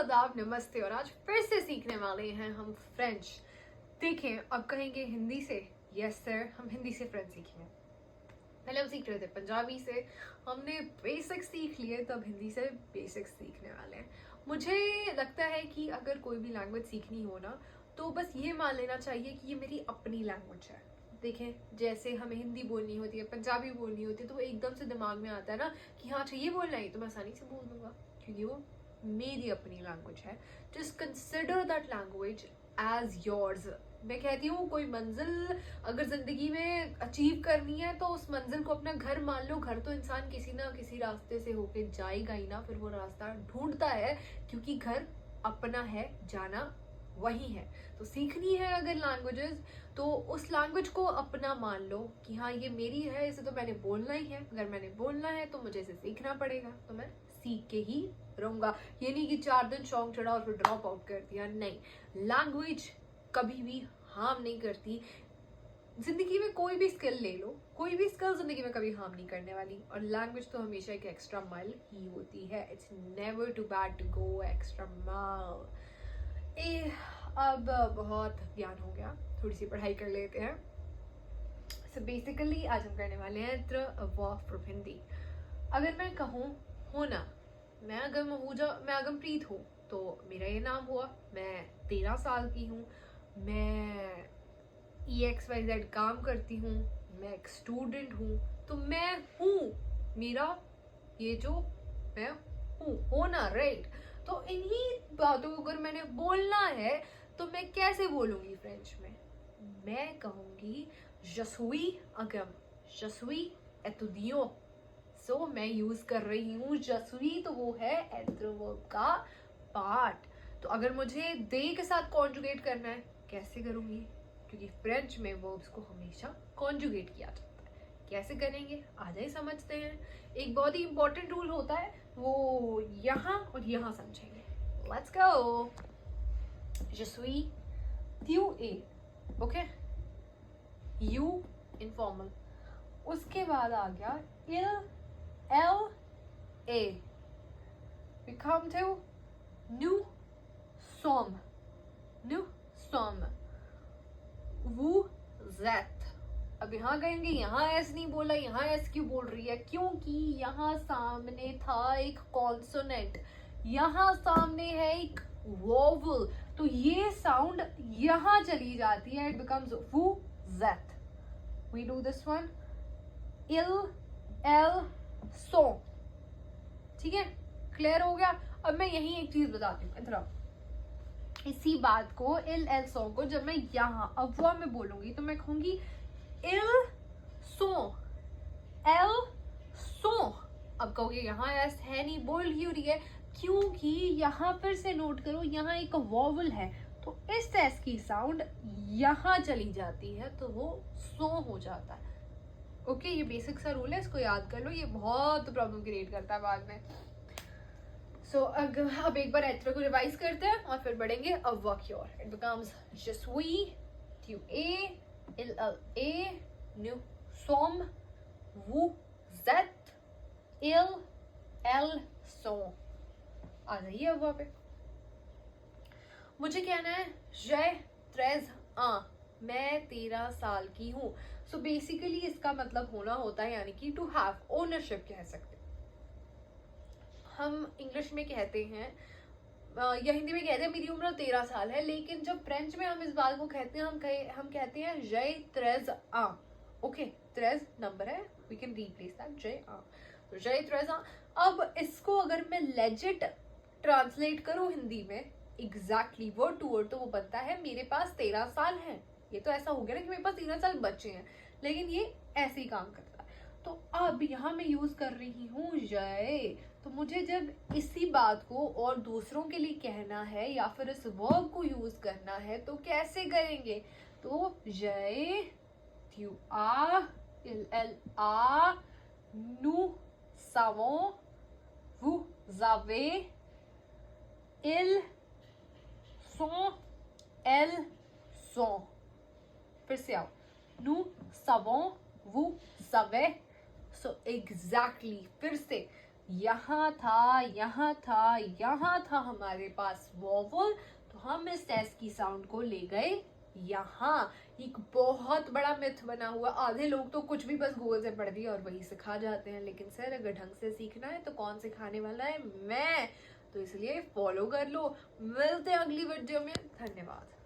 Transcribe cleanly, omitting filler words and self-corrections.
आदाब, नमस्ते। और आज फिर से सीखने वाले हैं हम फ्रेंच। देखें, अब कहेंगे हिंदी से। यस सर, हम हिंदी से फ्रेंच सीखेंगे। पहले हम सीख रहे थे पंजाबी से, हमने बेसिक्स सीख लिए, तब हिंदी से बेसिक्स सीखने वाले हैं। मुझे लगता है कि अगर कोई भी लैंग्वेज सीखनी हो ना, तो बस ये मान लेना चाहिए कि ये मेरी अपनी लैंग्वेज है। देखें, जैसे हमें हिंदी बोलनी होती है, पंजाबी बोलनी होती है, तो वो एकदम से दिमाग में आता है ना कि हाँ अच्छा ये बोलना है, तो मैं आसानी से बोल दूंगा क्योंकि वो मेरी अपनी लैंग्वेज है। Just consider that language as yours. मैं कहती हूँ कोई मंजिल अगर जिंदगी में अचीव करनी है तो उस मंजिल को अपना घर मान लो। घर तो इंसान किसी ना किसी रास्ते से होके जाएगा ही ना, फिर वो रास्ता ढूंढता है क्योंकि घर अपना है, जाना वही है। तो सीखनी है अगर लैंग्वेजेस, तो उस लैंग्वेज को अपना मान लो कि हाँ ये मेरी है, इसे तो मैंने बोलना ही है। अगर मैंने बोलना है तो मुझे इसे सीखना पड़ेगा, तो मैं सीख के ही रहूंगा। ये नहीं कि 4 दिन शौक चढ़ा और फिर ड्रॉप आउट कर दिया, नहीं। लैंग्वेज कभी भी हार्म नहीं करती। जिंदगी में कोई भी स्किल ले लो, कोई भी स्किल जिंदगी में कभी हार्म नहीं करने वाली, और लैंग्वेज तो हमेशा एक एक्स्ट्रा माइल ही होती है। It's never too bad to go extra mile. अब बहुत ज्ञान हो गया, थोड़ी सी पढ़ाई कर लेते हैं। सो बेसिकली आज हम करने वाले हैं फ्रॉम हिंदी। अगर मैं कहूँ होना, मैं अगमप्रीत हूँ, तो मेरा ये नाम हुआ। मैं 13 साल की हूँ। मैं EXYZ काम करती हूँ। मैं एक स्टूडेंट हूँ। तो मैं हूँ, मेरा ये जो मैं हूँ, होना, राइट। तो इन्हीं बातों को अगर मैंने बोलना है तो मैं कैसे बोलूंगी फ्रेंच में? मैं कहूंगी je suis अगम, je suis étudiant। सो मैं यूज कर रही हूँ je suis, तो वो है एडवर्ब का पार्ट। तो अगर मुझे दे के साथ कॉन्जुगेट करना है, कैसे करूंगी? क्योंकि फ्रेंच में वर्ब्स को हमेशा कॉन्जुगेट किया जाता है। कैसे करेंगे आज ही समझते हैं। एक बहुत ही इंपॉर्टेंट रूल होता है, वो यहाँ और यहाँ समझेंगे। Let's go. je suis, tu es, okay, you informal. उसके बाद आ गया il, elle, et। we come to nous sommes, nous sommes, vous êtes। अब यहाँ कहेंगे यहाँ एस नहीं बोला, यहाँ एस क्यों बोल रही है? क्योंकि यहाँ सामने था एक कॉन्सोनेंट, यहाँ सामने है एक वोवल, तो ये साउंड यहाँ चली जाती है। इट बिकम्स वू जेट। वी डू दिस वन, इल, एल, सो। ठीक है, क्लियर हो गया? अब मैं यही एक चीज बताती हूँ, इधर आओ। इसी बात को इल, एल, सो को जब मैं यहाँ अववा में बोलूंगी तो मैं कहूंगी इल सो, एल सो। अब कहोगे यहाँ एस है नहीं, बोल क्यों रही है? क्योंकि यहाँ फिर से नोट करो, यहाँ एक वॉवल है, तो इस एस की साउंड यहाँ चली जाती है, तो वो सो हो जाता है। ओके, ये बेसिक सा रूल है, इसको याद कर लो, ये बहुत प्रॉब्लम क्रिएट करता है बाद में। सो अब एक बार एट्रो को रिवाइज करते हैं और फिर बढ़ेंगे अब वर्क्योर। It becomes je suis, tu es, il, elle est, nous sommes, vous êtes, ils, elles sont। आ जाइए अब वहां पे। मुझे कहना है j'ai 13 ans, मैं 13 साल की हूँ। सो बेसिकली इसका मतलब होना होता है, यानी कि टू हैव ओनरशिप कह सकते। हम इंग्लिश में कहते हैं या हिंदी में कहते हैं मेरी उम्र 13 साल है, लेकिन जब फ्रेंच में हम इस बात को कहते हैं, हम कहते हैं j'ai 13 ans। ओके, 13 नंबर है, we can replace that j'ai ans, तो j'ai 13 ans। अब इसको अगर मैं लेजिट ट्रांसलेट करूं हिंदी में एग्जैक्टली वर्ड टू वर्ड, तो वो बनता है मेरे पास 13 साल है। ये तो ऐसा हो गया ना कि मेरे पास 13 साल बच्चे हैं, लेकिन ये ऐसे ही काम करता है। तो अब यहाँ मैं यूज कर रही हूँ j'ai। तो मुझे जब इसी बात को और दूसरों के लिए कहना है या फिर इस वर्ब को यूज करना है, तो कैसे करेंगे? तो j'ai, tu as, il, elle a, nous savons, vous avez, ils sont, elles sont। फिर से आओ, nous savons, vous savez। So exactly फिर से यहाँ था, यहाँ था, यहाँ था हमारे पास वॉवल, तो हम इस टेस्ट की साउंड को ले गए यहाँ। एक बहुत बड़ा मिथ बना हुआ, आधे लोग तो कुछ भी बस गूगल से पढ़ दिया और वही सिखा जाते हैं, लेकिन सर अगर ढंग से सीखना है तो कौन सिखाने वाला है? मैं। तो इसलिए फॉलो कर लो। मिलते हैं अगली वीडियो में। धन्यवाद।